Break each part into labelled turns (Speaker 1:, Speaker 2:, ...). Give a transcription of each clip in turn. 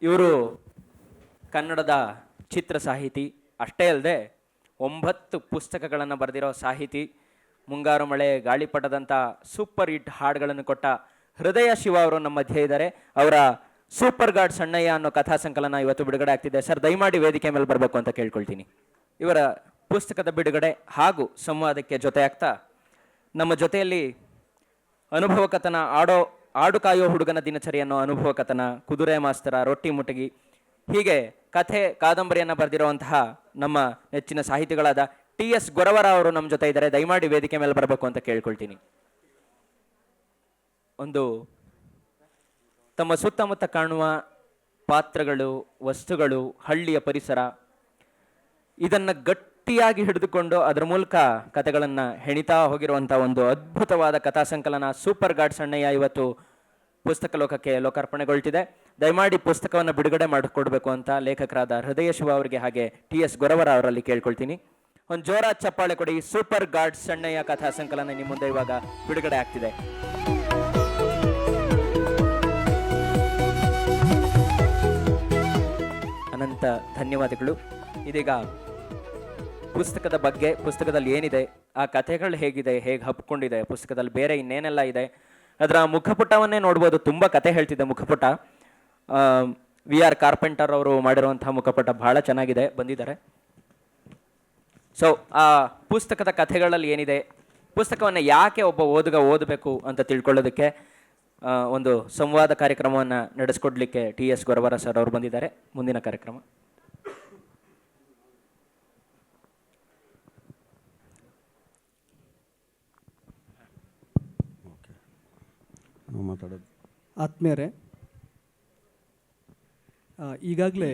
Speaker 1: ಇವರು ಕನ್ನಡದ ಚಿತ್ರ ಸಾಹಿತಿ ಅಷ್ಟೇ ಅಲ್ಲದೆ 9 ಪುಸ್ತಕಗಳನ್ನು ಬರೆದಿರೋ ಸಾಹಿತಿ. ಮುಂಗಾರು ಮಳೆ, ಗಾಳಿಪಟದಂಥ ಸೂಪರ್ ಹಿಟ್ ಹಾಡುಗಳನ್ನು ಕೊಟ್ಟ ಹೃದಯ ಶಿವ ಅವರು ನಮ್ಮ ಮಧ್ಯೆ ಇದ್ದಾರೆ. ಅವರ ಸೂಪರ್ ಗಾಡ್ ಸಣ್ಣಯ್ಯ ಅನ್ನೋ ಕಥಾ ಸಂಕಲನ ಇವತ್ತು ಬಿಡುಗಡೆ ಆಗ್ತಿದೆ. ಸರ್, ದಯಮಾಡಿ ವೇದಿಕೆ ಮೇಲೆ ಬರಬೇಕು ಅಂತ ಕೇಳ್ಕೊಳ್ತೀನಿ. ಇವರ ಪುಸ್ತಕದ ಬಿಡುಗಡೆ ಹಾಗೂ ಸಂವಾದಕ್ಕೆ ಜೊತೆ ಆಗ್ತಾ ನಮ್ಮ ಜೊತೆಯಲ್ಲಿ ಅನುಭವ ಕಥನ, ಆಡು ಕಾಯೋ ಹುಡುಗನ ದಿನಚರಿ ಅನ್ನೋ ಅನುಭವ ಕಥನ, ಕುದುರೆ ಮಾಸ್ತರ, ರೊಟ್ಟಿ ಮುಟಗಿ, ಹೀಗೆ ಕಥೆ ಕಾದಂಬರಿಯನ್ನು ಬರೆದಿರುವಂತಹ ನಮ್ಮ ನೆಚ್ಚಿನ ಸಾಹಿತಿಗಳಾದ TS ಗೊರವರ ಅವರು ನಮ್ಮ ಜೊತೆ ಇದ್ದಾರೆ. ದಯಮಾಡಿ ವೇದಿಕೆ ಮೇಲೆ ಬರಬೇಕು ಅಂತ ಕೇಳ್ಕೊಳ್ತೀನಿ. ಒಂದು ತಮ್ಮ ಸುತ್ತಮುತ್ತ ಕಾಣುವ ಪಾತ್ರಗಳು, ವಸ್ತುಗಳು, ಹಳ್ಳಿಯ ಪರಿಸರ, ಇದನ್ನು ಗಟ್ಟಿಯಾಗಿ ಹಿಡಿದುಕೊಂಡು ಅದರ ಮೂಲಕ ಕಥೆಗಳನ್ನು ಹೆಣಿತಾ ಹೋಗಿರುವಂಥ ಒಂದು ಅದ್ಭುತವಾದ ಕಥಾ ಸಂಕಲನ ಸೂಪರ್ ಗಾಡ್ ಸಣ್ಣಯ್ಯ ಇವತ್ತು ಪುಸ್ತಕ ಲೋಕಕ್ಕೆ ಲೋಕಾರ್ಪಣೆಗೊಳ್ತಿದೆ. ದಯಮಾಡಿ ಪುಸ್ತಕವನ್ನು ಬಿಡುಗಡೆ ಮಾಡಿಕೊಡ್ಬೇಕು ಅಂತ ಲೇಖಕರಾದ ಹೃದಯ ಶಿವ ಅವರಿಗೆ ಹಾಗೆ TS ಗೊರವರ ಅವರಲ್ಲಿ ಕೇಳ್ಕೊಳ್ತೀನಿ. ಒಂದು ಜೋರಾದ ಚಪ್ಪಾಳೆ ಕೊಡಿ. ಸೂಪರ್ ಗಾಡ್ ಸಣ್ಣಯ್ಯ ಕಥಾ ಸಂಕಲನ ನಿಮ್ಮ ಮುಂದೆ ಇವಾಗ ಬಿಡುಗಡೆ ಆಗ್ತಿದೆ. ಅನಂತ ಧನ್ಯವಾದಗಳು. ಇದೀಗ ಪುಸ್ತಕದ ಬಗ್ಗೆ, ಪುಸ್ತಕದಲ್ಲಿ ಏನಿದೆ, ಆ ಕಥೆಗಳು ಹೇಗಿದೆ, ಹೇಗೆ ಹಬ್ಕೊಂಡಿದೆ, ಪುಸ್ತಕದಲ್ಲಿ ಬೇರೆ ಇನ್ನೇನೆಲ್ಲ ಇದೆ, ಅದರ ಮುಖಪುಟವನ್ನೇ ನೋಡ್ಬೋದು. ತುಂಬ ಕತೆ ಹೇಳ್ತಿದೆ ಮುಖಪುಟ. VR ಕಾರ್ಪೆಂಟರ್ ಅವರು ಮಾಡಿರುವಂತಹ ಮುಖಪುಟ ಬಹಳ ಚೆನ್ನಾಗಿದೆ, ಬಂದಿದ್ದಾರೆ. ಸೊ ಆ ಪುಸ್ತಕದ ಕಥೆಗಳಲ್ಲಿ ಏನಿದೆ, ಪುಸ್ತಕವನ್ನು ಯಾಕೆ ಒಬ್ಬ ಓದುಗ ಓದಬೇಕು ಅಂತ ತಿಳ್ಕೊಳ್ಳೋದಕ್ಕೆ ಒಂದು ಸಂವಾದ ಕಾರ್ಯಕ್ರಮವನ್ನು ನಡೆಸ್ಕೊಡ್ಲಿಕ್ಕೆ TS ಗೊರವರ ಸರ್ ಅವರು ಬಂದಿದ್ದಾರೆ. ಮುಂದಿನ ಕಾರ್ಯಕ್ರಮ.
Speaker 2: ಆತ್ಮೀಯರೇ, ಈಗಾಗಲೇ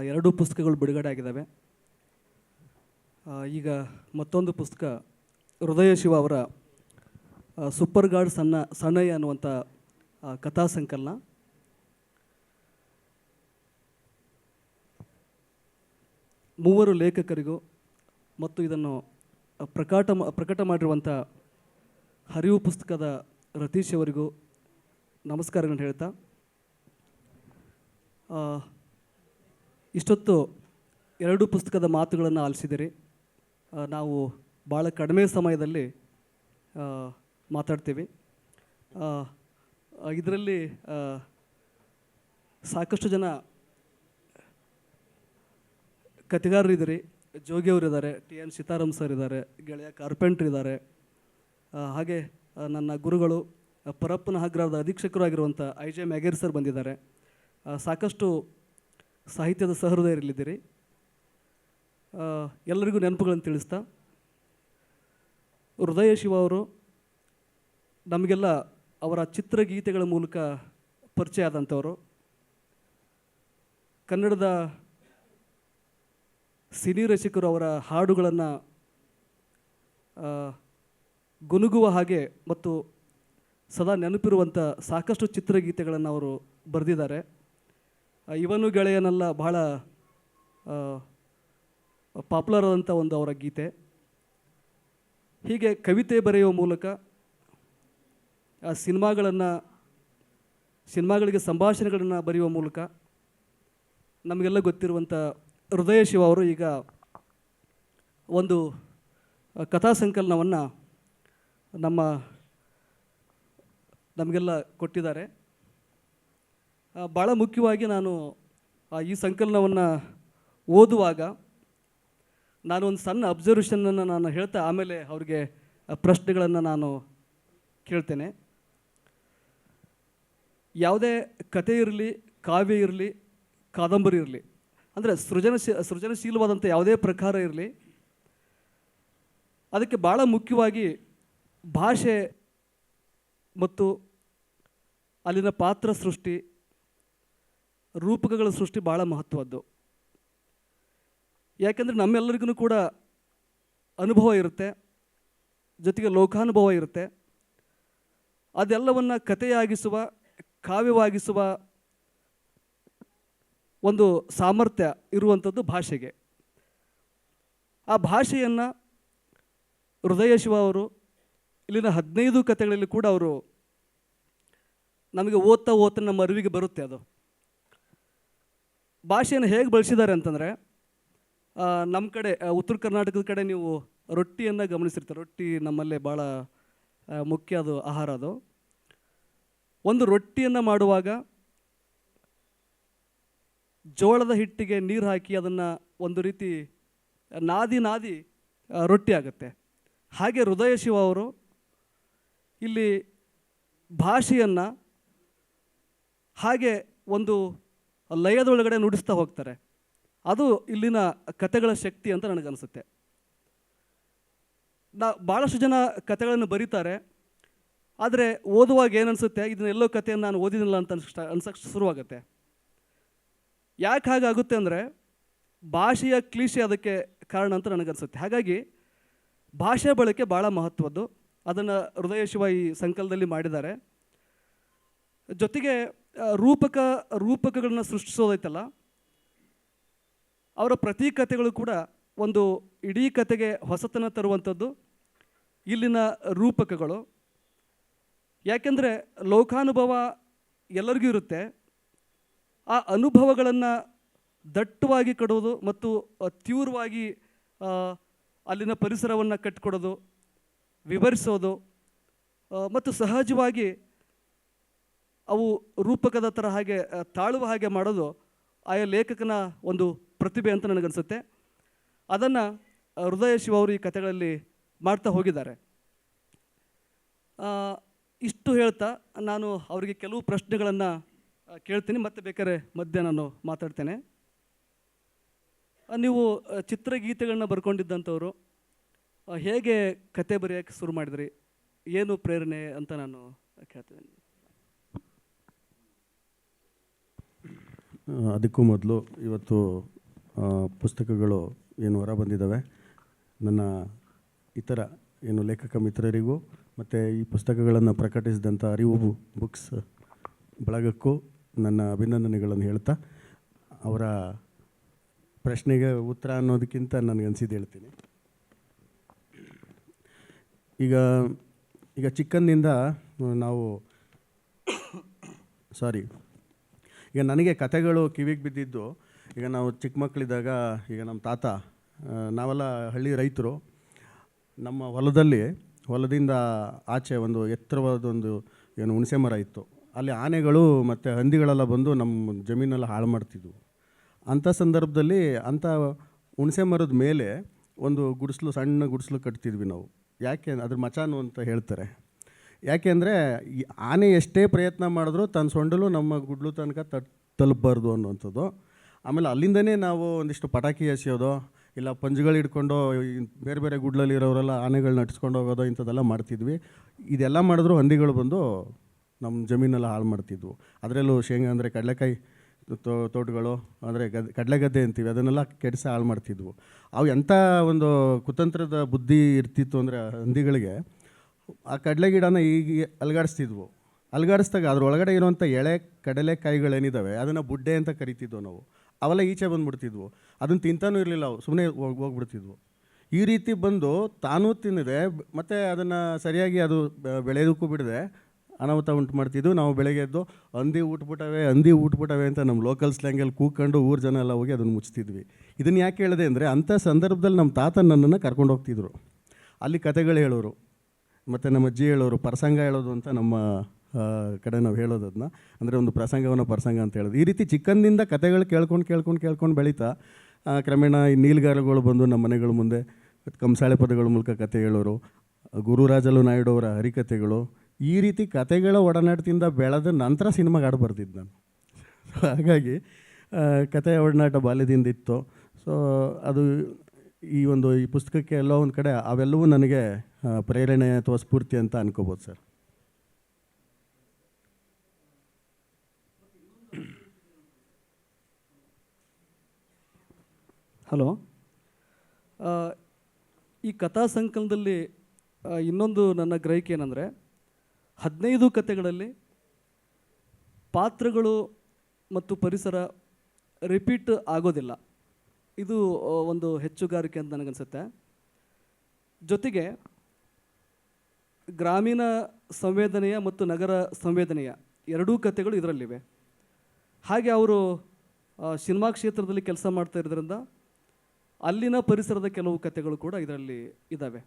Speaker 2: 2 ಪುಸ್ತಕಗಳು ಬಿಡುಗಡೆ ಆಗಿದ್ದಾವೆ. ಈಗ ಮತ್ತೊಂದು ಪುಸ್ತಕ ಹೃದಯ ಶಿವ ಅವರ ಸೂಪರ್ ಗಾಡ್ ಸಣ್ಣಯ್ಯ ಅನ್ನುವಂಥ ಕಥಾ ಸಂಕಲನ. ಮೂವರು ಲೇಖಕರಿಗೂ ಮತ್ತು ಇದನ್ನು ಪ್ರಕಟ ಮಾಡಿರುವಂಥ ಹರಿವು ಪುಸ್ತಕದ ರತೀಶ್ ಅವರಿಗೂ ನಮಸ್ಕಾರಗಳನ್ನು ಹೇಳ್ತಾ, ಇಷ್ಟೊತ್ತು 2 ಪುಸ್ತಕದ ಮಾತುಗಳನ್ನು ಆಲಿಸಿದಿರಿ. ನಾವು ಭಾಳ ಕಡಿಮೆ ಸಮಯದಲ್ಲಿ ಮಾತಾಡ್ತೀವಿ. ಇದರಲ್ಲಿ ಸಾಕಷ್ಟು ಜನ ಕಥೆಗಾರರಿದ್ದೀರಿ. ಜೋಗಿ ಅವರಿದ್ದಾರೆ, TN ಸೀತಾರಾಮ್ ಸರ್ ಇದ್ದಾರೆ, ಗೆಳೆಯ ಕಾರ್ಪೆಂಟ್ರ್ ಇದ್ದಾರೆ, ಹಾಗೆ ನನ್ನ ಗುರುಗಳು ಪರಪ್ಪನ ಅಗ್ರಹಾರದ ಅಧೀಕ್ಷಕರಾಗಿರುವಂಥ IJ ಮ್ಯಾಗೇರ್ ಸರ್ ಬಂದಿದ್ದಾರೆ. ಸಾಕಷ್ಟು ಸಾಹಿತ್ಯದ ಸಹೃದಯರಲ್ಲಿದ್ದೀರಿ. ಎಲ್ಲರಿಗೂ ನೆನಪುಗಳನ್ನು ತಿಳಿಸ್ತಾ, ಹೃದಯ ಶಿವ ಅವರು ನಮಗೆಲ್ಲ ಅವರ ಚಿತ್ರಗೀತೆಗಳ ಮೂಲಕ ಪರಿಚಯ ಆದಂಥವರು. ಕನ್ನಡದ ಸಿನಿ ರಸಿಕರು ಅವರ ಹಾಡುಗಳನ್ನು ಗುನುಗುವ ಹಾಗೆ ಮತ್ತು ಸದಾ ನೆನಪಿರುವಂಥ ಸಾಕಷ್ಟು ಚಿತ್ರಗೀತೆಗಳನ್ನು ಅವರು ಬರೆದಿದ್ದಾರೆ. ಇವನು ಗೆಳೆಯನೆಲ್ಲ ಬಹಳ ಪಾಪ್ಯುಲರ್ ಆದಂಥ ಒಂದು ಅವರ ಗೀತೆ. ಹೀಗೆ ಕವಿತೆ ಬರೆಯುವ ಮೂಲಕ ಆ ಸಿನಿಮಾಗಳಿಗೆ ಸಂಭಾಷಣೆಗಳನ್ನು ಬರೆಯುವ ಮೂಲಕ ನಮಗೆಲ್ಲ ಗೊತ್ತಿರುವಂಥ ಹೃದಯ ಶಿವ ಅವರು ಈಗ ಒಂದು ಕಥಾ ಸಂಕಲನವನ್ನು ನಮಗೆಲ್ಲ ಕೊಟ್ಟಿದ್ದಾರೆ. ಭಾಳ ಮುಖ್ಯವಾಗಿ ನಾನು ಈ ಸಂಕಲನವನ್ನು ಓದುವಾಗ ನಾನು ಒಂದು ಸಣ್ಣ ಅಬ್ಸರ್ವೇಷನನ್ನು ನಾನು ಹೇಳ್ತಾ ಆಮೇಲೆ ಅವ್ರಿಗೆ ಪ್ರಶ್ನೆಗಳನ್ನು ನಾನು ಕೇಳ್ತೇನೆ. ಯಾವುದೇ ಕತೆ ಇರಲಿ, ಕಾವ್ಯ ಇರಲಿ, ಕಾದಂಬರಿ ಇರಲಿ, ಅಂದರೆ ಸೃಜನಶೀಲವಾದಂಥ ಯಾವುದೇ ಪ್ರಕಾರ ಇರಲಿ, ಅದಕ್ಕೆ ಭಾಳ ಮುಖ್ಯವಾಗಿ ಭಾಷೆ ಮತ್ತು ಅಲ್ಲಿನ ಪಾತ್ರ ಸೃಷ್ಟಿ, ರೂಪಕಗಳ ಸೃಷ್ಟಿ ಭಾಳ ಮಹತ್ವದ್ದು. ಯಾಕೆಂದರೆ ನಮ್ಮೆಲ್ಲರಿಗೂ ಕೂಡ ಅನುಭವ ಇರುತ್ತೆ, ಜೊತೆಗೆ ಲೋಕಾನುಭವ ಇರುತ್ತೆ. ಅದೆಲ್ಲವನ್ನು ಕಥೆಯಾಗಿಸುವ, ಕಾವ್ಯವಾಗಿಸುವ ಒಂದು ಸಾಮರ್ಥ್ಯ ಇರುವಂಥದ್ದು ಭಾಷೆಗೆ. ಆ ಭಾಷೆಯನ್ನು ಹೃದಯ ಶಿವ ಅವರು ಇಲ್ಲಿನ 15 ಕಥೆಗಳಲ್ಲಿ ಕೂಡ ಅವರು ನಮಗೆ ಓದ್ತಾ ನಮ್ಮ ಅರಿವಿಗೆ ಬರುತ್ತೆ. ಅದು ಭಾಷೆಯನ್ನು ಹೇಗೆ ಬಳಸಿದ್ದಾರೆ ಅಂತಂದರೆ, ನಮ್ಮ ಕಡೆ ಉತ್ತರ ಕರ್ನಾಟಕದ ಕಡೆ ನೀವು ರೊಟ್ಟಿಯನ್ನು ಗಮನಿಸಿರ್ತಾರೆ. ರೊಟ್ಟಿ ನಮ್ಮಲ್ಲೇ ಭಾಳ ಮುಖ್ಯ, ಅದು ಆಹಾರ. ಅದು ಒಂದು ರೊಟ್ಟಿಯನ್ನು ಮಾಡುವಾಗ ಜೋಳದ ಹಿಟ್ಟಿಗೆ ನೀರು ಹಾಕಿ ಅದನ್ನು ಒಂದು ರೀತಿ ನಾದಿ ರೊಟ್ಟಿ ಆಗುತ್ತೆ. ಹಾಗೆ ಹೃದಯ ಶಿವ ಅವರು ಇಲ್ಲಿ ಭಾಷೆಯನ್ನು ಹಾಗೆ ಒಂದು ಲಯದೊಳಗಡೆ ನುಡಿಸ್ತಾ ಹೋಗ್ತಾರೆ. ಅದು ಇಲ್ಲಿನ ಕಥೆಗಳ ಶಕ್ತಿ ಅಂತ ನನಗನ್ಸುತ್ತೆ. ಭಾಳಷ್ಟು ಜನ ಕಥೆಗಳನ್ನು ಬರೀತಾರೆ, ಆದರೆ ಓದುವಾಗ ಏನನ್ಸುತ್ತೆ, ಇದನ್ನೆಲ್ಲೋ ಕಥೆಯನ್ನು ನಾನು ಓದಿದಿಲ್ಲ ಅಂತ ಅನ್ಸಕ್ಕೆ ಶುರುವಾಗುತ್ತೆ. ಯಾಕೆ ಹಾಗಾಗುತ್ತೆ ಅಂದರೆ, ಭಾಷೆಯ ಕ್ಲೀಶೆ ಅದಕ್ಕೆ ಕಾರಣ ಅಂತ ನನಗನ್ಸುತ್ತೆ. ಹಾಗಾಗಿ ಭಾಷೆ ಬಳಕೆ ಭಾಳ ಮಹತ್ವದ್ದು. ಅದನ್ನು ಹೃದಯ ಶಿವ ಈ ಸಂಕಲನದಲ್ಲಿ ಮಾಡಿದ್ದಾರೆ. ಜೊತೆಗೆ ರೂಪಕಗಳನ್ನ ಸೃಷ್ಟಿಸೋದೈತಲ್ಲ, ಅವರ ಪ್ರತಿ ಕಥೆಗಳು ಕೂಡ ಒಂದು ಇಡೀ ಕಥೆಗೆ ಹೊಸತನ ತರುವಂಥದ್ದು ಇಲ್ಲಿನ ರೂಪಕಗಳು. ಯಾಕೆಂದರೆ ಲೋಕಾನುಭವ ಎಲ್ಲರಿಗೂ ಇರುತ್ತೆ. ಆ ಅನುಭವಗಳನ್ನು ದಟ್ಟವಾಗಿ ಕೊಡೋದು ಮತ್ತು ತೀವ್ರವಾಗಿ ಅಲ್ಲಿನ ಪರಿಸರವನ್ನು ಕಟ್ಟಿಕೊಡೋದು, ವಿವರಿಸೋದು ಮತ್ತು ಸಹಜವಾಗಿ ಅವು ರೂಪಕದ ಥರ ಹಾಗೆ ತಾಳುವ ಹಾಗೆ ಮಾಡೋದು ಆಯಾ ಲೇಖಕನ ಒಂದು ಪ್ರತಿಭೆ ಅಂತ ನನಗನ್ಸುತ್ತೆ. ಅದನ್ನು ಹೃದಯ ಶಿವ ಅವರು ಈ ಕಥೆಗಳಲ್ಲಿ ಮಾಡ್ತಾ ಹೋಗಿದ್ದಾರೆ. ಇಷ್ಟು ಹೇಳ್ತಾ ನಾನು ಅವರಿಗೆ ಕೆಲವು ಪ್ರಶ್ನೆಗಳನ್ನು ಕೇಳ್ತೀನಿ, ಮತ್ತೆ ಬೇಕಾದ್ರೆ ಮಧ್ಯೆ ನಾನು ಮಾತಾಡ್ತೇನೆ. ನೀವು ಚಿತ್ರಗೀತೆಗಳನ್ನ ಬರ್ಕೊಂಡಿದ್ದಂಥವ್ರು, ಹೇಗೆ ಕತೆ ಬರೆಯೋಕ್ಕೆ ಶುರು ಮಾಡಿದ್ರಿ, ಏನು ಪ್ರೇರಣೆ ಅಂತ ನಾನು ಕೇಳ್ತೀನಿ.
Speaker 3: ಅದಕ್ಕೂ ಮೊದಲು ಇವತ್ತು ಪುಸ್ತಕಗಳು ಏನು ಹೊರ ಬಂದಿದ್ದಾವೆ, ನನ್ನ ಇತರ ಏನು ಲೇಖಕ ಮಿತ್ರರಿಗೂ ಮತ್ತು ಈ ಪುಸ್ತಕಗಳನ್ನು ಪ್ರಕಟಿಸಿದಂಥ ಅರಿವು ಬುಕ್ಸ್ ಬಳಗಕ್ಕೂ ನನ್ನ ಅಭಿನಂದನೆಗಳನ್ನು ಹೇಳ್ತಾ, ಅವರ ಪ್ರಶ್ನೆಗೆ ಉತ್ತರ ಅನ್ನೋದಕ್ಕಿಂತ ನನಗನ್ಸಿದ್ದು ಹೇಳ್ತೀನಿ. ಈಗ ಚಿಕ್ಕಂದಿನಿಂದ ನಾವು ಈಗ ನನಗೆ ಕಥೆಗಳು ಕಿವಿಗೆ ಬಿದ್ದಿದ್ದು, ಈಗ ನಾವು ಚಿಕ್ಕ ಮಕ್ಕಳಿದ್ದಾಗ, ಈಗ ನಮ್ಮ ತಾತ, ನಾವೆಲ್ಲ ಹಳ್ಳಿ ರೈತರು, ನಮ್ಮ ಹೊಲದಿಂದ ಆಚೆ ಒಂದು ಎತ್ತರವಾದೊಂದು ಏನು ಹುಣಸೆ ಮರ ಇತ್ತು. ಅಲ್ಲಿ ಆನೆಗಳು ಮತ್ತು ಹಂದಿಗಳೆಲ್ಲ ಬಂದು ನಮ್ಮ ಜಮೀನೆಲ್ಲ ಹಾಳು ಮಾಡ್ತಿದ್ವು. ಅಂಥ ಸಂದರ್ಭದಲ್ಲಿ ಅಂಥ ಹುಣಸೆ ಮರದ ಮೇಲೆ ಒಂದು ಸಣ್ಣ ಗುಡಿಸಲು ಕಟ್ತಿದ್ವಿ ನಾವು. ಯಾಕೆ ಅದ್ರ ಮಚಾನು ಅಂತ ಹೇಳ್ತಾರೆ. ಯಾಕೆ ಅಂದರೆ ಈ ಆನೆ ಎಷ್ಟೇ ಪ್ರಯತ್ನ ಮಾಡಿದ್ರೂ ತನ್ನ ಸೊಂಡಲು ನಮ್ಮ ಗುಡ್ಲು ತನಕ ತಲುಪಬಾರ್ದು ಅನ್ನುವಂಥದ್ದು. ಆಮೇಲೆ ಅಲ್ಲಿಂದನೇ ನಾವು ಒಂದಿಷ್ಟು ಪಟಾಕಿ ಎಸೆಯೋದು, ಇಲ್ಲ ಪಂಜುಗಳು ಹಿಡ್ಕೊಂಡು ಬೇರೆ ಬೇರೆ ಗುಡ್ಲಲ್ಲಿರೋರೆಲ್ಲ ಆನೆಗಳನ್ನ ನಡ್ಸ್ಕೊಂಡು ಹೋಗೋದು, ಇಂಥದ್ದೆಲ್ಲ ಮಾಡ್ತಿದ್ವಿ. ಇದೆಲ್ಲ ಮಾಡಿದ್ರು ಹಂದಿಗಳು ಬಂದು ನಮ್ಮ ಜಮೀನೆಲ್ಲ ಹಾಳು ಮಾಡ್ತಿದ್ವು. ಅದರಲ್ಲೂ ಶೇಂಗಾ ಅಂದರೆ ಕಡಲೆಕಾಯಿ ತೋಟಗಳು ಅಂದರೆ ಕಡಲೆಗದ್ದೆ ಅಂತೀವಿ, ಅದನ್ನೆಲ್ಲ ಕೆಡಿಸಿ ಹಾಳು ಮಾಡ್ತಿದ್ವು. ಅವು ಎಂಥ ಒಂದು ಕುತಂತ್ರದ ಬುದ್ಧಿ ಇರ್ತಿತ್ತು ಅಂದರೆ ಹಂದಿಗಳಿಗೆ, ಆ ಕಡಲೆ ಗಿಡನ ಈಗ ಅಲ್ಗಾಡಿಸ್ದಾಗ ಅದರೊಳಗಡೆ ಇರುವಂಥ ಎಳೆ ಕಡಲೆಕಾಯಿಗಳೇನಿದ್ದಾವೆ ಅದನ್ನು ಬುಡ್ಡೆ ಅಂತ ಕರಿತಿದ್ವು ನಾವು. ಅವೆಲ್ಲ ಈಚೆ ಬಂದುಬಿಡ್ತಿದ್ವು. ಅದನ್ನು ತಿಂತಾನೂ ಇರಲಿಲ್ಲ, ಅವು ಸುಮ್ಮನೆ ಹೋಗ್ಬಿಡ್ತಿದ್ವು. ಈ ರೀತಿ ಬಂದು ತಾನೂ ತಿನ್ನದೆ ಮತ್ತು ಅದನ್ನು ಸರಿಯಾಗಿ ಅದು ಬೆಳೆಯೋದಕ್ಕೂ ಬಿಡದೆ ಅನಾಹುತ ಉಂಟು ಮಾಡ್ತಿದ್ವು. ನಾವು ಬೆಳಗ್ಗೆ ಎದ್ದು ಹಂದಿ ಊಟ್ಬಿಟ್ಟವೆ ಅಂತ ನಮ್ಮ ಲೋಕಲ್ ಸ್ಲ್ಯಾಂಗಲ್ಲಿ ಕೂತ್ಕೊಂಡು ಊರು ಜನ ಎಲ್ಲ ಹೋಗಿ ಅದನ್ನು ಮುಚ್ತಿದ್ವಿ. ಇದನ್ನು ಯಾಕೆ ಹೇಳಿದೆ ಅಂದರೆ, ಅಂಥ ಸಂದರ್ಭದಲ್ಲಿ ನಮ್ಮ ತಾತ ನನ್ನನ್ನು ಕರ್ಕೊಂಡು ಹೋಗ್ತಿದ್ರು. ಅಲ್ಲಿ ಕತೆಗಳು ಹೇಳೋರು, ಮತ್ತು ನಮ್ಮ ಅಜ್ಜಿ ಹೇಳೋರು. ಪ್ರಸಂಗ ಹೇಳೋದು ಅಂತ ನಮ್ಮ ಕಡೆ ನಾವು ಹೇಳೋದು ಅದನ್ನ, ಅಂದರೆ ಒಂದು ಪ್ರಸಂಗ ಅಂತ ಹೇಳೋದು. ಈ ರೀತಿ ಚಿಕ್ಕಂದಿಂದ ಕತೆಗಳು ಕೇಳ್ಕೊಂಡು ಬೆಳೀತಾ ಕ್ರಮೇಣ ಈ ನೀಲ್ಗಾರಗಳು ಬಂದು ನಮ್ಮ ಮನೆಗಳ ಮುಂದೆ ಕಂಸಾಳೆ ಪದಗಳ ಮೂಲಕ ಕತೆ ಹೇಳೋರು. ಗುರುರಾಜಲು ನಾಯ್ಡು ಅವರ ಹರಿಕತೆಗಳು, ಈ ರೀತಿ ಕತೆಗಳ ಒಡನಾಟದಿಂದ ಬೆಳೆದ ನಂತರ ಸಿನಿಮಾಗೆ ಹಾಡು ಬರ್ತಿದ್ದು ನಾನು. ಹಾಗಾಗಿ ಕತೆಯ ಒಡನಾಟ ಬಾಲ್ಯದಿಂದ ಇತ್ತು. ಸೊ ಅದು ಈ ಪುಸ್ತಕಕ್ಕೆ ಎಲ್ಲೋ ಒಂದು ಕಡೆ ಅವೆಲ್ಲವೂ ನನಗೆ ಪ್ರೇರಣೆ ಅಥವಾ ಸ್ಫೂರ್ತಿ ಅಂತ ಅನ್ಕೋಬೋದು ಸರ್.
Speaker 2: ಹಲೋ, ಈ ಕಥಾ ಸಂಕಲನದಲ್ಲಿ ಇನ್ನೊಂದು ನನ್ನ ಗ್ರಹಿಕೆ ಏನಂದರೆ, 15 ಕಥೆಗಳಲ್ಲಿ ಪಾತ್ರಗಳು ಮತ್ತು ಪರಿಸರ ರಿಪೀಟ್ ಆಗೋದಿಲ್ಲ. ಇದು ಒಂದು ಹೆಚ್ಚುಗಾರಿಕೆ ಅಂತ ನನಗನ್ಸುತ್ತೆ. ಜೊತೆಗೆ ಗ್ರಾಮೀಣ ಸಂವೇದನೆಯ ಮತ್ತು ನಗರ ಸಂವೇದನೆಯ ಎರಡೂ ಕಥೆಗಳು ಇದರಲ್ಲಿವೆ. ಹಾಗೆ ಅವರು ಸಿನಿಮಾ ಕ್ಷೇತ್ರದಲ್ಲಿ ಕೆಲಸ ಮಾಡ್ತಾ ಇರೋದ್ರಿಂದ ಅಲ್ಲಿನ ಪರಿಸರದ ಕೆಲವು ಕಥೆಗಳು ಕೂಡ ಇದರಲ್ಲಿ ಇದ್ದಾವೆ.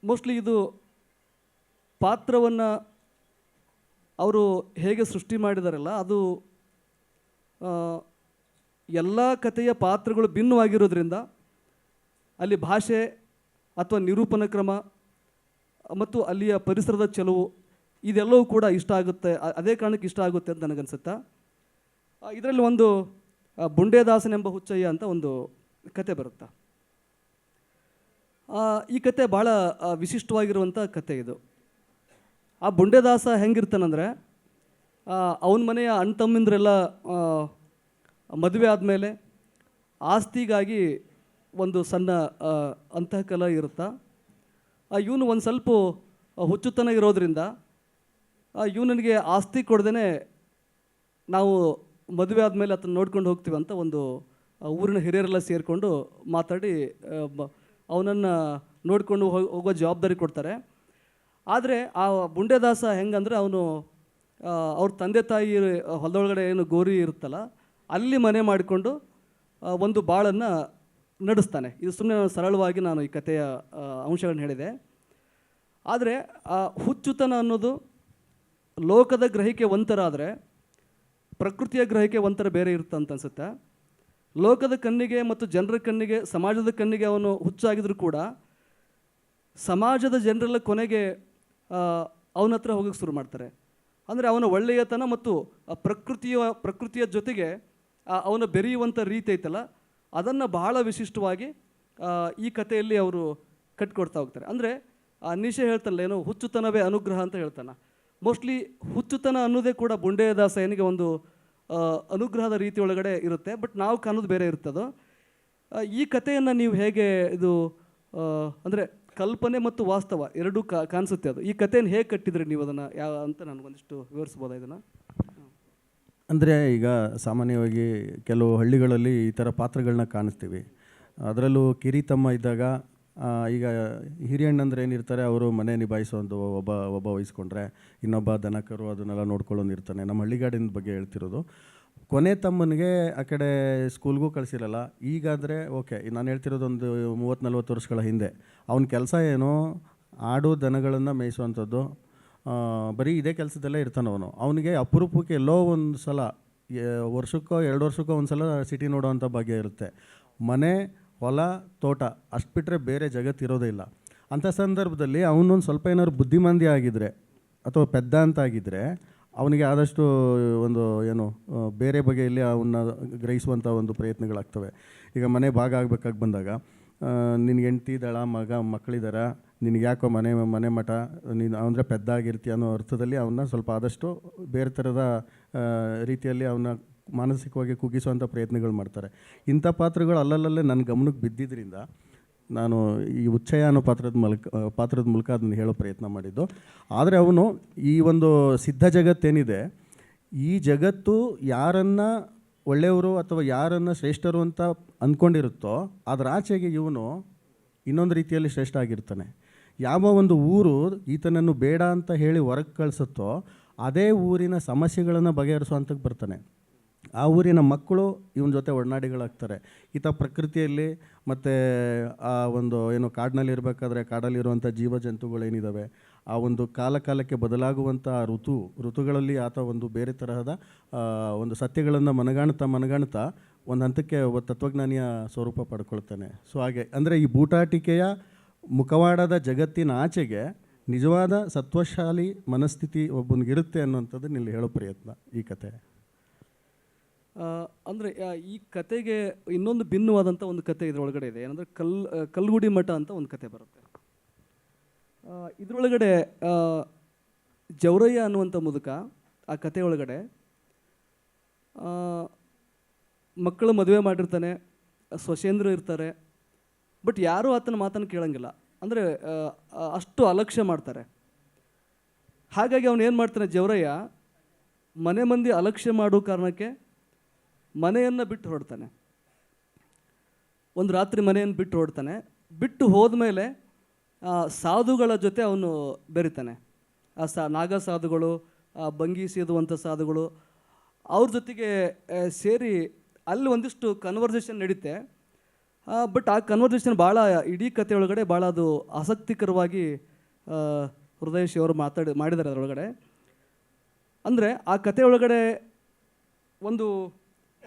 Speaker 2: ಮೋಸ್ಟ್ಲಿ ಇದು ಪಾತ್ರವನ್ನು ಅವರು ಹೇಗೆ ಸೃಷ್ಟಿ ಮಾಡಿದಾರಲ್ಲ ಅದು ಎಲ್ಲ ಕಥೆಯ ಪಾತ್ರಗಳು ಭಿನ್ನವಾಗಿರೋದ್ರಿಂದ ಅಲ್ಲಿ ಭಾಷೆ ಅಥವಾ ನಿರೂಪಣಾ ಕ್ರಮ ಮತ್ತು ಅಲ್ಲಿಯ ಪರಿಸರದ ಚೆಲುವು ಇದೆಲ್ಲವೂ ಕೂಡ ಇಷ್ಟ ಆಗುತ್ತೆ. ಅದೇ ಕಾರಣಕ್ಕೆ ಇಷ್ಟ ಆಗುತ್ತೆ ಅಂತ ನನಗನ್ಸುತ್ತಾ. ಇದರಲ್ಲಿ ಒಂದು ಬುಂಡೇದಾಸನೆಂಬ ಹುಚ್ಚಯ್ಯ ಅಂತ ಒಂದು ಕತೆ ಬರುತ್ತೆ. ಈ ಕತೆ ಭಾಳ ವಿಶಿಷ್ಟವಾಗಿರುವಂಥ ಕತೆ ಇದು. ಆ ಬುಂಡೇದಾಸ ಹೆಂಗಿರ್ತಾನಂದರೆ ಅವನ ಮನೆಯ ಅಣ್ಣ ತಮ್ಮಂದ್ರೆಲ್ಲ ಮದುವೆ ಆದಮೇಲೆ ಆಸ್ತಿಗಾಗಿ ಒಂದು ಸಣ್ಣ ಅಂತಃಕಲ ಇರುತ್ತಾ. ಇವನು ಒಂದು ಸ್ವಲ್ಪ ಹುಚ್ಚುತನ ಇರೋದ್ರಿಂದ ಇವನಿಗೆ ಆಸ್ತಿ ಕೊಡ್ದೇ ನಾವು ಮದುವೆ ಆದಮೇಲೆ ಅದನ್ನು ನೋಡ್ಕೊಂಡು ಹೋಗ್ತೀವಿ ಅಂತ ಒಂದು ಊರಿನ ಹಿರಿಯರೆಲ್ಲ ಸೇರಿಕೊಂಡು ಮಾತಾಡಿ ಅವನನ್ನು ನೋಡಿಕೊಂಡು ಹೋಗೋ ಜವಾಬ್ದಾರಿ ಕೊಡ್ತಾರೆ. ಆದರೆ ಆ ಬುಂಡೇದಾಸ ಹೆಂಗಂದರೆ ಅವನು ಅವ್ರ ತಂದೆ ತಾಯಿ ಹೊಲದೊಳಗಡೆ ಏನು ಗೋರಿ ಇರುತ್ತಲ್ಲ ಅಲ್ಲಿ ಮನೆ ಮಾಡಿಕೊಂಡು ಒಂದು ಬಾಳನ್ನು ನಡೆಸ್ತಾನೆ. ಇದು ಸುಮ್ಮನೆ ಸರಳವಾಗಿ ನಾನು ಈ ಕಥೆಯ ಅಂಶಗಳನ್ನ ಹೇಳಿದೆ. ಆದರೆ ಆ ಹುಚ್ಚುತನ ಅನ್ನೋದು ಲೋಕದ ಗ್ರಹಿಕೆ ಒಂಥರ ಆದರೆ ಪ್ರಕೃತಿಯ ಗ್ರಹಿಕೆ ಒಂಥರ ಬೇರೆ ಇರುತ್ತೆ ಅಂತ ಅನ್ಸುತ್ತೆ. ಲೋಕದ ಕಣ್ಣಿಗೆ ಮತ್ತು ಜನರ ಕಣ್ಣಿಗೆ, ಸಮಾಜದ ಕಣ್ಣಿಗೆ ಅವನು ಹುಚ್ಚಾಗಿದ್ರೂ ಕೂಡ ಸಮಾಜದ ಜನರೆಲ್ಲ ಕೊನೆಗೆ ಅವನ ಹತ್ರ ಹೋಗೋಕ್ಕೆ ಶುರು ಮಾಡ್ತಾರೆ. ಅಂದರೆ ಅವನ ಒಳ್ಳೆಯತನ ಮತ್ತು ಪ್ರಕೃತಿಯ ಜೊತೆಗೆ ಅವನ ಬೆರೆಯುವಂಥ ರೀತಿ ಐತಲ್ಲ ಅದನ್ನು ಬಹಳ ವಿಶಿಷ್ಟವಾಗಿ ಈ ಕಥೆಯಲ್ಲಿ ಅವರು ಕಟ್ಕೊಡ್ತಾ ಹೋಗ್ತಾರೆ. ಅಂದರೆ ನಿಶೆ ಹೇಳ್ತಾನಲ್ಲ ಏನೋ ಹುಚ್ಚುತನವೇ ಅನುಗ್ರಹ ಅಂತ ಹೇಳ್ತಾನೆ. ಮೋಸ್ಟ್ಲಿ ಹುಚ್ಚುತನ ಅನ್ನೋದೇ ಕೂಡ ಬುಂಡೇದಾಸನಿಗೆ ಒಂದು ಅನುಗ್ರಹದ ರೀತಿ ಒಳಗಡೆ ಇರುತ್ತೆ. ಬಟ್ ನಾವು ಕಾಣೋದು ಬೇರೆ ಇರ್ತದೋ. ಈ ಕಥೆಯನ್ನು ನೀವು ಹೇಗೆ ಇದು ಅಂದರೆ ಕಲ್ಪನೆ ಮತ್ತು ವಾಸ್ತವ ಎರಡೂ ಕಾಣಿಸುತ್ತೆ ಅದು. ಈ ಕಥೆಯನ್ನು ಹೇಗೆ ಕಟ್ಟಿದ್ರಿ ನೀವು ಅದನ್ನು ಅಂತ ನನಗೊಂದಿಷ್ಟು ವಿವರಿಸ್ಬೋದಾ ಇದನ್ನು?
Speaker 3: ಅಂದರೆ ಈಗ ಸಾಮಾನ್ಯವಾಗಿ ಕೆಲವು ಹಳ್ಳಿಗಳಲ್ಲಿ ಈ ಥರ ಪಾತ್ರಗಳನ್ನ ಕಾಣಿಸ್ತೀವಿ. ಅದರಲ್ಲೂ ಕಿರಿತಮ್ಮ ಇದ್ದಾಗ ಈಗ ಹಿರಿಯಣ್ಣಂದ್ರೆ ಏನಿರ್ತಾರೆ ಅವರು ಮನೆ ನಿಭಾಯಿಸೋದು ಒಬ್ಬ ವಹಿಸ್ಕೊಂಡ್ರೆ ಇನ್ನೊಬ್ಬ ದನ ಕರು ಅದನ್ನೆಲ್ಲ ನೋಡ್ಕೊಳ್ಳೋನು ಇರ್ತಾನೆ. ನಮ್ಮ ಹಳ್ಳಿಗಾಡಿನ ಬಗ್ಗೆ ಹೇಳ್ತಿರೋದು. ಕೊನೆ ತಮ್ಮನಿಗೆ ಆ ಕಡೆ ಸ್ಕೂಲ್ಗೂ ಕಳಿಸಿರಲ್ಲ. ಈಗಾದರೆ ಓಕೆ, ನಾನು ಹೇಳ್ತಿರೋದು ಒಂದು 30-40 ವರ್ಷಗಳ ಹಿಂದೆ. ಅವನ ಕೆಲಸ ಏನೋ ಆಡು ದನಗಳನ್ನು ಮೇಯಿಸುವಂಥದ್ದು, ಬರೀ ಇದೇ ಕೆಲಸದಲ್ಲೇ ಇರ್ತಾನವನು. ಅವನಿಗೆ ಅಪರೂಪಕ್ಕೆ ಎಲ್ಲೋ ಒಂದು ಸಲ ವರ್ಷಕ್ಕೋ 2 ವರ್ಷಕ್ಕೋ ಒಂದು ಸಲ ಸಿಟಿ ನೋಡೋವಂಥ ಭಾಗ್ಯ ಇರುತ್ತೆ. ಮನೆ, ಹೊಲ, ತೋಟ ಅಷ್ಟು ಬಿಟ್ಟರೆ ಬೇರೆ ಜಗತ್ತಿರೋದೇ ಇಲ್ಲ. ಅಂಥ ಸಂದರ್ಭದಲ್ಲಿ ಅವನೊಂದು ಸ್ವಲ್ಪ ಏನಾದ್ರು ಬುದ್ಧಿಮಾಂದ್ಯ ಆಗಿದ್ದರೆ ಅಥವಾ ಪೆದ್ದ ಅಂತ ಆಗಿದ್ದರೆ ಅವನಿಗೆ ಆದಷ್ಟು ಒಂದು ಏನು ಬೇರೆ ಬಗೆಯಲ್ಲಿ ಅವನ್ನ ಗ್ರಹಿಸುವಂಥ ಒಂದು ಪ್ರಯತ್ನಗಳಾಗ್ತವೆ. ಈಗ ಮನೆ ಭಾಗ ಆಗಬೇಕಾಗಿ ಬಂದಾಗ ನಿನಗೆ ಹೆಂಡ್ತಿ ಇದ್ದಾಳ, ಮಕ್ಕಳಿದಾರ, ನಿನಗೆ ಯಾಕೋ ಮನೆ ಮಠ, ನೀನು ಅಂದರೆ ಪೆದ್ದ ಆಗಿರ್ತೀಯ ಅನ್ನೋ ಅರ್ಥದಲ್ಲಿ ಅವನ್ನ ಸ್ವಲ್ಪ ಆದಷ್ಟು ಬೇರೆ ಥರದ ರೀತಿಯಲ್ಲಿ ಅವನ್ನ ಮಾನಸಿಕವಾಗಿ ಕುಗ್ಗಿಸುವಂಥ ಪ್ರಯತ್ನಗಳು ಮಾಡ್ತಾರೆ. ಇಂಥ ಪಾತ್ರಗಳು ಅಲ್ಲಲ್ಲೇ ನನ್ನ ಗಮನಕ್ಕೆ ಬಿದ್ದಿದ್ದರಿಂದ ನಾನು ಈ ಉಚ್ಚಯ ಅನ್ನೋ ಪಾತ್ರದ ಮೂಲಕ ಅದನ್ನು ಹೇಳೋ ಪ್ರಯತ್ನ ಮಾಡಿದ್ದು. ಆದರೆ ಅವನು ಈ ಒಂದು ಸಿದ್ಧ ಜಗತ್ತೇನಿದೆ, ಈ ಜಗತ್ತು ಯಾರನ್ನು ಒಳ್ಳೆಯವರು ಅಥವಾ ಯಾರನ್ನು ಶ್ರೇಷ್ಠರು ಅಂತ ಅಂದ್ಕೊಂಡಿರುತ್ತೋ ಅದರ ಆಚೆಗೆ ಇವನು ಇನ್ನೊಂದು ರೀತಿಯಲ್ಲಿ ಶ್ರೇಷ್ಠ ಆಗಿರ್ತಾನೆ. ಯಾವ ಒಂದು ಊರು ಈತನನ್ನು ಬೇಡ ಅಂತ ಹೇಳಿ ಹೊರಗೆ ಕಳಿಸುತ್ತೋ ಅದೇ ಊರಿನ ಸಮಸ್ಯೆಗಳನ್ನು ಬಗೆಹರಿಸುವಂತಕ್ಕೆ ಬರ್ತಾನೆ. ಆ ಊರಿನ ಮಕ್ಕಳು ಇವನ ಜೊತೆ ಒಡನಾಡಿಗಳಾಗ್ತಾರೆ. ಈತ ಪ್ರಕೃತಿಯಲ್ಲಿ ಮತ್ತು ಆ ಒಂದು ಏನು ಕಾಡಿನಲ್ಲಿ ಇರಬೇಕಾದ್ರೆ ಕಾಡಲ್ಲಿರುವಂಥ ಜೀವಜಂತುಗಳೇನಿದ್ದಾವೆ ಆ ಒಂದು ಕಾಲಕ್ಕೆ ಬದಲಾಗುವಂಥ ಋತುಗಳಲ್ಲಿ ಆತ ಒಂದು ಬೇರೆ ತರಹದ ಒಂದು ಸತ್ಯಗಳನ್ನು ಮನಗಾಣ್ತಾ ಒಂದು ಹಂತಕ್ಕೆ ಒಬ್ಬ ತತ್ವಜ್ಞಾನಿಯ ಸ್ವರೂಪ ಪಡ್ಕೊಳ್ತಾನೆ. ಸೊ ಹಾಗೆ ಅಂದರೆ ಈ ಬೂಟಾಟಿಕೆಯ ಮುಖವಾಡದ ಜಗತ್ತಿನ ಆಚೆಗೆ ನಿಜವಾದ ಸತ್ವಶಾಲಿ ಮನಸ್ಥಿತಿ ಒಬ್ಬನಿಗಿರುತ್ತೆ ಅನ್ನುವಂಥದ್ದನ್ನು ಇಲ್ಲಿ ಹೇಳೋ ಪ್ರಯತ್ನ ಈ ಕತೆ.
Speaker 2: ಅಂದರೆ ಈ ಕತೆಗೆ ಇನ್ನೊಂದು ಭಿನ್ನವಾದಂಥ ಒಂದು ಕತೆ ಇದರೊಳಗಡೆ ಇದೆ. ಏನಂದರೆ ಕಲ್ಗುಡಿ ಮಠ ಅಂತ ಒಂದು ಕತೆ ಬರುತ್ತೆ. ಇದರೊಳಗಡೆ ಜವರಯ್ಯ ಅನ್ನುವಂಥ ಮುದುಕ ಆ ಕತೆ ಒಳಗಡೆ ಮಕ್ಕಳು ಮದುವೆ ಮಾಡಿರ್ತಾನೆ, ಸೊಸೇಂದ್ರು ಇರ್ತಾರೆ. ಬಟ್ ಯಾರೂ ಆತನ ಮಾತನ್ನು ಕೇಳೋಂಗಿಲ್ಲ. ಅಂದರೆ ಅಷ್ಟು ಅಲಕ್ಷ್ಯ ಮಾಡ್ತಾರೆ. ಹಾಗಾಗಿ ಅವನು ಏನು ಮಾಡ್ತಾನೆ, ಜವರಯ್ಯ ಮನೆ ಮಂದಿ ಅಲಕ್ಷ್ಯ ಮಾಡೋ ಕಾರಣಕ್ಕೆ ಮನೆಯನ್ನು ಬಿಟ್ಟು ಹೊರಡ್ತಾನೆ. ಒಂದು ರಾತ್ರಿ ಮನೆಯನ್ನು ಬಿಟ್ಟು ಹೊರಡ್ತಾನೆ. ಬಿಟ್ಟು ಹೋದ್ಮೇಲೆ ಸಾಧುಗಳ ಜೊತೆ ಅವನು ಬೆರಿತಾನೆ. ನಾಗ ಸಾಧುಗಳು, ಭಂಗಿ ಸೇದುವಂಥ ಸಾಧುಗಳು, ಅವ್ರ ಜೊತೆಗೆ ಸೇರಿ ಅಲ್ಲಿ ಒಂದಿಷ್ಟು ಕನ್ವರ್ಸೇಷನ್ ನಡೀತೆ. ಬಟ್ ಆ ಕನ್ವರ್ಸೇಷನ್ ಭಾಳ ಇಡೀ ಕತೆ ಒಳಗಡೆ ಭಾಳ ಅದು ಆಸಕ್ತಿಕರವಾಗಿ ಹೃದಯಶಿ ಅವರು ಮಾಡಿದ್ದಾರೆ ಅದರೊಳಗಡೆ. ಅಂದರೆ ಆ ಕತೆ ಒಳಗಡೆ ಒಂದು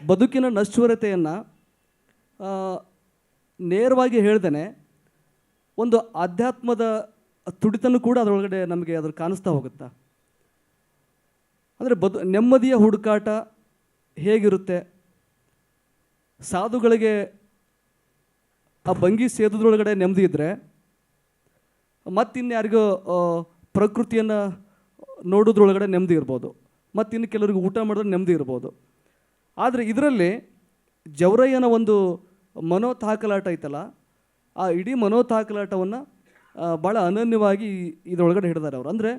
Speaker 2: ಬದುಕಿನ ನಶ್ವರತೆಯನ್ನು ನೇರವಾಗಿ ಹೇಳ್ದೇನೆ ಒಂದು ಆಧ್ಯಾತ್ಮದ ತುಡಿತನೂ ಕೂಡ ಅದರೊಳಗಡೆ ನಮಗೆ ಅದ್ರ ಕಾಣಿಸ್ತಾ ಹೋಗುತ್ತಾ. ಅಂದರೆ ನೆಮ್ಮದಿಯ ಹುಡುಕಾಟ ಹೇಗಿರುತ್ತೆ, ಸಾಧುಗಳಿಗೆ ಆ ಭಂಗಿ ಸೇದುದ್ರೊಳಗಡೆ ನೆಮ್ಮದಿ ಇದ್ದರೆ ಮತ್ತಿನ್ಯಾರಿಗೂ ಪ್ರಕೃತಿಯನ್ನು ನೋಡೋದ್ರೊಳಗಡೆ ನೆಮ್ಮದಿ ಇರ್ಬೋದು, ಮತ್ತಿನ್ನು ಕೆಲವರಿಗೆ ಊಟ ಮಾಡಿದ್ರೆ ನೆಮ್ಮದಿ ಇರ್ಬೋದು. ಆದರೆ ಇದರಲ್ಲಿ ಜವರಯ್ಯನ ಒಂದು ಮನೋತಾಕಲಾಟ ಐತಲ್ಲ, ಆ ಇಡೀ ಮನೋತಾಕಲಾಟವನ್ನು ಭಾಳ ಅನನ್ಯವಾಗಿ ಇದರೊಳಗಡೆ ಹಿಡಿದಾರೆ ಅವರು. ಅಂದರೆ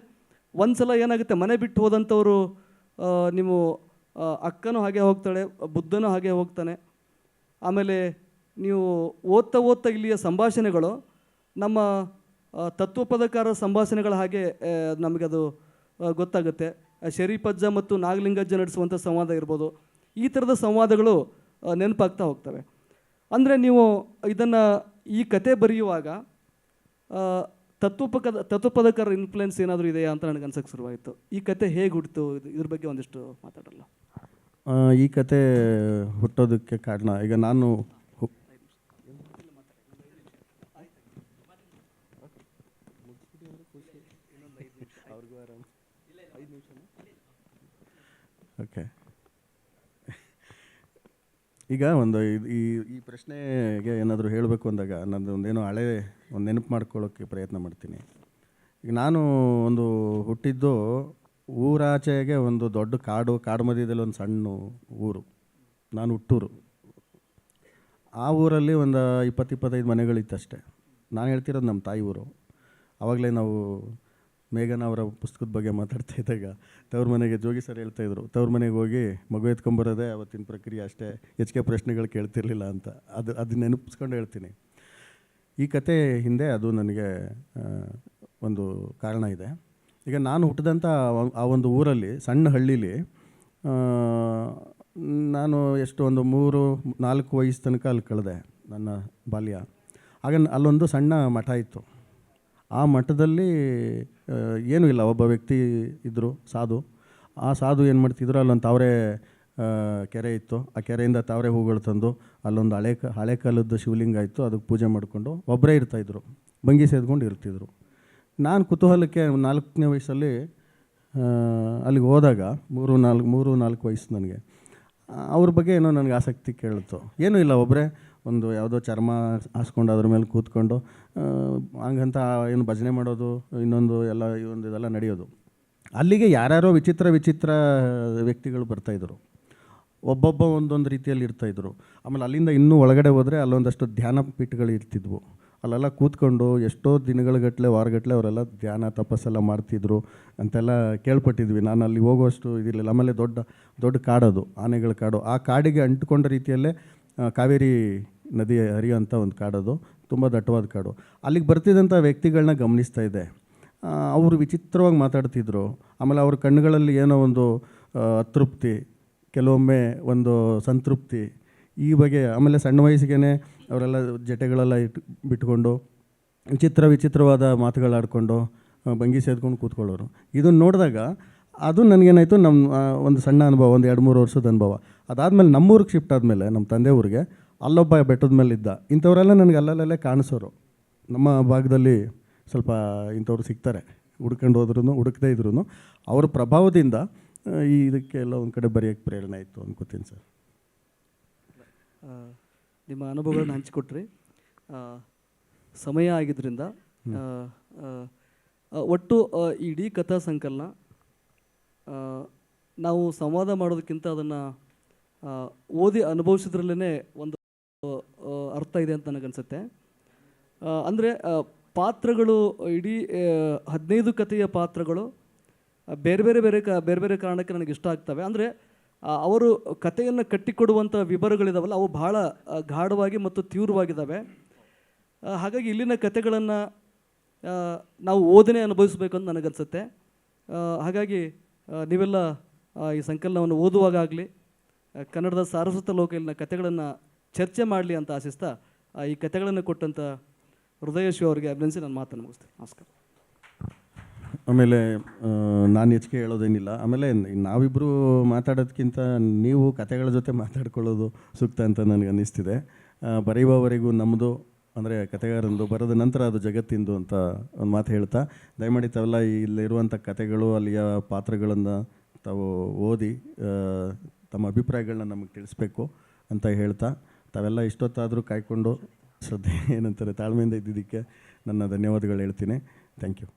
Speaker 2: ಒಂದು ಸಲ ಏನಾಗುತ್ತೆ, ಮನೆ ಬಿಟ್ಟು ಹೋದಂಥವರು ನೀವು ಅಕ್ಕನೂ ಹಾಗೆ ಹೋಗ್ತಾಳೆ, ಬುದ್ಧನೂ ಹಾಗೆ ಹೋಗ್ತಾನೆ. ಆಮೇಲೆ ನೀವು ಓದ್ತಾ ಇಲ್ಲಿಯ ಸಂಭಾಷಣೆಗಳು ನಮ್ಮ ತತ್ವಪದಕಾರ ಸಂಭಾಷಣೆಗಳ ಹಾಗೆ ನಮಗದು ಗೊತ್ತಾಗುತ್ತೆ. ಶರೀಫಜ್ಜ ಮತ್ತು ನಾಗಲಿಂಗಜ್ಜ ನಡೆಸುವಂಥ ಸಂವಾದ ಇರ್ಬೋದು, ಈ ಥರದ ಸಂವಾದಗಳು ನೆನಪಾಗ್ತಾ ಹೋಗ್ತವೆ. ಅಂದರೆ ನೀವು ಇದನ್ನು ಈ ಕತೆ ಬರೆಯುವಾಗ ತತ್ವಪದಕಾರ ಇನ್ಫ್ಲುಯೆನ್ಸ್ ಏನಾದರೂ ಇದೆಯಾ ಅಂತ ನನಗೆ ಅನ್ಸೋಕ್ಕೆ ಶುರುವಾಯಿತು. ಈ ಕತೆ ಹೇಗೆ ಹುಟ್ಟಿತು, ಇದ್ರ ಬಗ್ಗೆ ಒಂದಿಷ್ಟು ಮಾತಾಡಲ್ಲ.
Speaker 3: ಈ ಕತೆ ಹುಟ್ಟೋದಕ್ಕೆ ಕಾರಣ, ಈಗ ನಾನು ಓಕೆ, ಈಗ ಒಂದು ಈ ಪ್ರಶ್ನೆಗೆ ಏನಾದರೂ ಹೇಳಬೇಕು ಅಂದಾಗ ನಂದು ಒಂದೇನೋ ಒಂದು ನೆನಪು ಮಾಡ್ಕೊಳ್ಳೋಕ್ಕೆ ಪ್ರಯತ್ನ ಮಾಡ್ತೀನಿ. ಈಗ ನಾನು ಒಂದು ಹುಟ್ಟಿದ್ದು ಊರಾಚೆಗೆ ಒಂದು ದೊಡ್ಡ ಕಾಡು ಮಧ್ಯದಲ್ಲಿ ಒಂದು ಸಣ್ಣ ಊರು, ನಾನು ಹುಟ್ಟೂರು. ಆ ಊರಲ್ಲಿ ಒಂದು 20-25 ಮನೆಗಳಿತ್ತಷ್ಟೇ. ನಾನು ಹೇಳ್ತಿರೋದು ನಮ್ಮ ತಾಯಿ ಊರು. ಆವಾಗಲೇ ನಾವು ಮೇಘನ ಅವರ ಪುಸ್ತಕದ ಬಗ್ಗೆ ಮಾತಾಡ್ತಾ ಇದ್ದಾಗ ತವ್ರ ಮನೆಗೆ ಜೋಗಿ ಸರ್ ಹೇಳ್ತಾಯಿದ್ರು, ತವ್ರ ಮನೆಗೆ ಹೋಗಿ ಮಗು ಎತ್ಕೊಂಬರೋದೇ ಅವತ್ತಿನ ಪ್ರಕ್ರಿಯೆ ಅಷ್ಟೇ, ಹೆಚ್ಚಿಗೆ ಪ್ರಶ್ನೆಗಳು ಕೇಳ್ತಿರ್ಲಿಲ್ಲ ಅಂತ. ಅದು ನೆನಪಿಸ್ಕೊಂಡು ಹೇಳ್ತೀನಿ. ಈ ಕತೆ ಹಿಂದೆ ಅದು ನನಗೆ ಒಂದು ಕಾರಣ ಇದೆ. ಈಗ ನಾನು ಹುಟ್ಟಿದಂಥ ಆ ಒಂದು ಊರಲ್ಲಿ, ಸಣ್ಣ ಹಳ್ಳೀಲಿ, ನಾನು ಎಷ್ಟು ಒಂದು 3-4 ವಯಸ್ಸು ತನಕ ಅಲ್ಲಿ ಕಳೆದೆ ನನ್ನ ಬಾಲ್ಯ. ಆಗ ಅಲ್ಲೊಂದು ಸಣ್ಣ ಮಠ ಇತ್ತು. ಆ ಮಠದಲ್ಲಿ ಏನೂ ಇಲ್ಲ, ಒಬ್ಬ ವ್ಯಕ್ತಿ ಇದ್ದರು, ಸಾಧು. ಆ ಸಾಧು ಏನು ಮಾಡ್ತಿದ್ರು, ಅಲ್ಲೊಂದು ತಾವರೆ ಕೆರೆ ಇತ್ತು. ಆ ಕೆರೆಯಿಂದ ತಾವರೆ ಹೂಗಳು ತಂದು ಅಲ್ಲೊಂದು ಹಳೆ ಕಾಲದ ಶಿವಲಿಂಗ ಇತ್ತು, ಅದಕ್ಕೆ ಪೂಜೆ ಮಾಡಿಕೊಂಡು ಒಬ್ಬರೇ ಇರ್ತಾಯಿದ್ರು, ಭಂಗಿ ಸೇದ್ಕೊಂಡು ಇರ್ತಿದ್ರು. ನಾನು ಕುತೂಹಲಕ್ಕೆ 4ನೇ ವಯಸ್ಸಲ್ಲಿ ಅಲ್ಲಿಗೆ ಹೋದಾಗ 3-4 ವಯಸ್ಸು ನನಗೆ, ಅವ್ರ ಬಗ್ಗೆ ಏನೋ ನನಗೆ ಆಸಕ್ತಿ ಕೇಳಿತು. ಏನೂ ಇಲ್ಲ, ಒಬ್ಬರೇ ಒಂದು ಯಾವುದೋ ಚರ್ಮ ಹಾಸ್ಕೊಂಡು ಅದ್ರ ಮೇಲೆ ಕೂತ್ಕೊಂಡು ಹಂಗಂತ ಏನು ಭಜನೆ ಮಾಡೋದು, ಇನ್ನೊಂದು ಎಲ್ಲ ಇದೆಲ್ಲ ನಡೆಯೋದು. ಅಲ್ಲಿಗೆ ಯಾರ್ಯಾರೋ ವಿಚಿತ್ರ ವ್ಯಕ್ತಿಗಳು ಬರ್ತಾಯಿದ್ರು, ಒಬ್ಬೊಬ್ಬ ಒಂದೊಂದು ರೀತಿಯಲ್ಲಿ ಇರ್ತಾಯಿದ್ರು. ಆಮೇಲೆ ಅಲ್ಲಿಂದ ಇನ್ನೂ ಒಳಗಡೆ ಹೋದರೆ ಅಲ್ಲೊಂದಷ್ಟು ಧ್ಯಾನ ಪೀಠಗಳು ಇರ್ತಿದ್ವು. ಅಲ್ಲೆಲ್ಲ ಕೂತ್ಕೊಂಡು ಎಷ್ಟೋ ದಿನಗಳಗಟ್ಟಲೆ ವಾರಗಟ್ಟಲೆ ಅವರೆಲ್ಲ ಧ್ಯಾನ ತಪಸ್ಸೆಲ್ಲ ಮಾಡ್ತಿದ್ರು ಅಂತೆಲ್ಲ ಕೇಳ್ಪಟ್ಟಿದ್ವಿ. ನಾನು ಅಲ್ಲಿ ಹೋಗುವಷ್ಟು ಇದಿರಲಿಲ್ಲ. ಆಮೇಲೆ ದೊಡ್ಡ ಕಾಡದು, ಆನೆಗಳ ಕಾಡು. ಆ ಕಾಡಿಗೆ ಅಂಟ್ಕೊಂಡ ರೀತಿಯಲ್ಲೇ ಕಾವೇರಿ ನದಿ ಹರಿಯುವಂಥ ಒಂದು ಕಾಡದು, ತುಂಬ ದಟ್ಟವಾದ ಕಾಡು. ಅಲ್ಲಿಗೆ ಬರ್ತಿದ್ದಂಥ ವ್ಯಕ್ತಿಗಳನ್ನ ಗಮನಿಸ್ತಾ ಇದ್ದೆ. ಅವರು ವಿಚಿತ್ರವಾಗಿ ಮಾತಾಡ್ತಿದ್ರು. ಆಮೇಲೆ ಅವ್ರ ಕಣ್ಣುಗಳಲ್ಲಿ ಏನೋ ಒಂದು ಅತೃಪ್ತಿ, ಕೆಲವೊಮ್ಮೆ ಒಂದು ಸಂತೃಪ್ತಿ, ಈ ಬಗೆ. ಆಮೇಲೆ ಸಣ್ಣ ವಯಸ್ಸಿಗೆ ಅವರೆಲ್ಲ ಜಟೆಗಳೆಲ್ಲ ಬಿಟ್ಕೊಂಡು ವಿಚಿತ್ರವಾದ ಮಾತುಗಳಾಡ್ಕೊಂಡು ಭಂಗಿ ಸೇದ್ಕೊಂಡು ಕೂತ್ಕೊಳ್ಳೋರು. ಇದನ್ನು ನೋಡಿದಾಗ ಅದು ನನಗೇನಾಯಿತು, ನಮ್ಮ ಒಂದು ಸಣ್ಣ ಅನುಭವ, ಒಂದು 2-3 ವರ್ಷದ ಅನುಭವ. ಅದಾದಮೇಲೆ ನಮ್ಮೂರಿಗೆ ಶಿಫ್ಟ್ ಆದಮೇಲೆ, ನಮ್ಮ ತಂದೆ ಊರಿಗೆ, ಅಲ್ಲೊಬ್ಬ ಬೆಟ್ಟದ ಮೇಲೆ ಇದ್ದ. ಇಂಥವರೆಲ್ಲ ನನಗೆ ಅಲ್ಲಲ್ಲೇ ಕಾಣಿಸೋರು. ನಮ್ಮ ಭಾಗದಲ್ಲಿ ಸ್ವಲ್ಪ ಇಂಥವ್ರು ಸಿಗ್ತಾರೆ, ಹುಡುಕದೇ ಇದ್ರೂ ಅವ್ರ ಪ್ರಭಾವದಿಂದ ಇದಕ್ಕೆಲ್ಲ ಒಂದು ಕಡೆ ಬರೆಯೋಕ್ಕೆ ಪ್ರೇರಣೆ ಆಯಿತು ಅನ್ಕೋತೀನಿ ಸರ್.
Speaker 2: ನಿಮ್ಮ ಅನುಭವಗಳನ್ನ ಹಂಚಿಕೊಟ್ರಿ. ಸಮಯ ಆಗಿದ್ದರಿಂದ ಒಟ್ಟು ಇಡೀ ಕಥಾ ಸಂಕಲನ ನಾವು ಸಂವಾದ ಮಾಡೋದಕ್ಕಿಂತ ಅದನ್ನು ಓದಿ ಅನುಭವಿಸಿದ್ರಲ್ಲೇ ಒಂದು ಅರ್ಥ ಇದೆ ಅಂತ ನನಗನ್ಸುತ್ತೆ. ಅಂದರೆ ಪಾತ್ರಗಳು, ಇಡೀ 15 ಕಥೆಯ ಪಾತ್ರಗಳು ಬೇರೆ ಬೇರೆ ಕಾರಣಕ್ಕೆ ನನಗೆ ಇಷ್ಟ ಆಗ್ತವೆ. ಅಂದರೆ ಅವರು ಕಥೆಯನ್ನು ಕಟ್ಟಿಕೊಡುವಂಥ ವಿವರಗಳಿದಾವಲ್ಲ, ಅವು ಭಾಳ ಗಾಢವಾಗಿ ಮತ್ತು ತೀವ್ರವಾಗಿದ್ದಾವೆ. ಹಾಗಾಗಿ ಇಲ್ಲಿನ ಕಥೆಗಳನ್ನು ನಾವು ಓದನೆ ಅನುಭವಿಸ್ಬೇಕು ಅಂತ ನನಗನ್ಸುತ್ತೆ. ಹಾಗಾಗಿ ನೀವೆಲ್ಲ ಈ ಸಂಕಲನವನ್ನು ಓದುವಾಗಲಿ ಕನ್ನಡದ ಸಾರಸ್ವತ ಲೋಕದಲ್ಲಿನ ಕಥೆಗಳನ್ನು ಚರ್ಚೆ ಮಾಡಲಿ ಅಂತ ಆಶಿಸ್ತಾ ಈ ಕಥೆಗಳನ್ನು ಕೊಟ್ಟಂಥ ಹೃದಯಶ್ರೀ ಅವರಿಗೆ ಅಭಿನಂದಿಸಿ ನಾನು ಮಾತನ್ನು ಮುಗಿಸ್ತೇನೆ. ನಮಸ್ಕಾರ.
Speaker 3: ಆಮೇಲೆ ನಾನು ಹೆಚ್ಚಿಗೆ ಹೇಳೋದೇನಿಲ್ಲ. ಆಮೇಲೆ ನಾವಿಬ್ಬರು ಮಾತಾಡೋದಕ್ಕಿಂತ ನೀವು ಕತೆಗಳ ಜೊತೆ ಮಾತಾಡ್ಕೊಳ್ಳೋದು ಸೂಕ್ತ ಅಂತ ನನಗೆ ಅನ್ನಿಸ್ತಿದೆ. ಬರೆಯುವವರೆಗೂ ನಮ್ಮದು ಅಂದರೆ ಕತೆಗಾರಂದು, ಬರೆದ ನಂತರ ಅದು ಜಗತ್ತಿಂದು ಅಂತ ಒಂದು ಮಾತು ಹೇಳ್ತಾ, ದಯಮಾಡಿ ತಾವೆಲ್ಲ ಇಲ್ಲಿರುವಂಥ ಕತೆಗಳು, ಅಲ್ಲಿಯ ಪಾತ್ರಗಳನ್ನು ತಾವು ಓದಿ ತಮ್ಮ ಅಭಿಪ್ರಾಯಗಳನ್ನ ನಮಗೆ ತಿಳಿಸ್ಬೇಕು ಅಂತ ಹೇಳ್ತಾ, ತಾವೆಲ್ಲ ಇಷ್ಟೊತ್ತಾದರೂ ಕಾಯ್ಕೊಂಡು ಶ್ರದ್ಧೆ ಏನಂತಾರೆ ತಾಳ್ಮೆಯಿಂದ ಇದ್ದಿದ್ದಕ್ಕೆ ನನ್ನ ಧನ್ಯವಾದಗಳು ಹೇಳ್ತೀನಿ. Thank you.